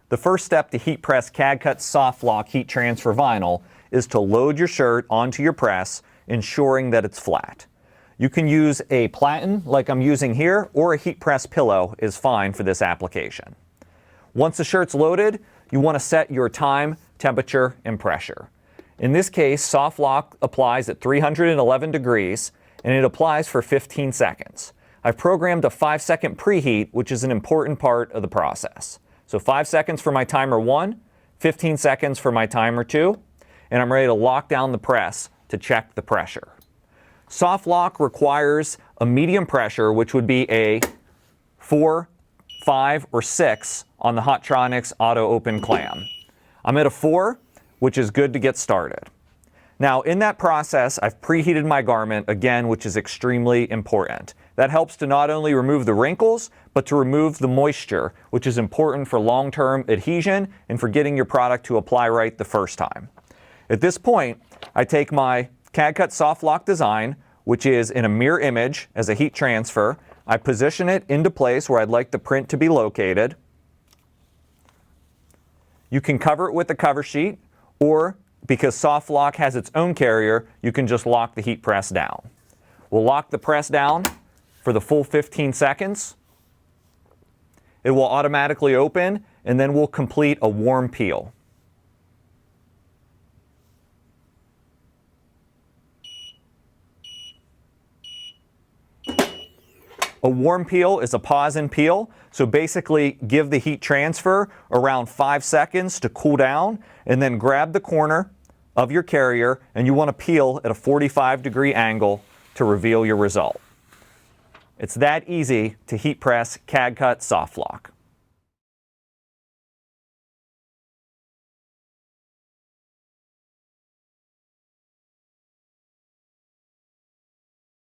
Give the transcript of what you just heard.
The first step to heat press CAD-CUT Soft Flock heat transfer vinyl is to load your shirt onto your press, ensuring that it's flat. You can use a platen like I'm using here, or a heat press pillow is fine for this application. Once the shirt's loaded, you want to set your time, temperature, and pressure. In this case, Soft Flock applies at 311 degrees, and it applies for 15 seconds. I've programmed a 5-second preheat, which is an important part of the process. So 5 seconds for my timer 1, 15 seconds for my timer 2, and I'm ready to lock down the press to check the pressure. Soft Flock requires a medium pressure, which would be a 4, 5, or 6 on the Hotronix Auto Open Clam. I'm at a 4, which is good to get started. Now, in that process, I've preheated my garment again, which is extremely important. That helps to not only remove the wrinkles, but to remove the moisture, which is important for long-term adhesion and for getting your product to apply right the first time. At this point, I take my CAD-CUT Soft Flock design, which is in a mirror image as a heat transfer. I position it into place where I'd like the print to be located. You can cover it with a cover sheet, or because Soft Flock has its own carrier, you can just lock the heat press down. We'll lock the press down for the full 15 seconds. It will automatically open, and then we'll complete a warm peel. A warm peel is a pause and peel, so basically give the heat transfer around 5 seconds to cool down, and then grab the corner of your carrier, and you want to peel at a 45-degree angle to reveal your result. It's that easy to heat press CAD-CUT Soft Flock.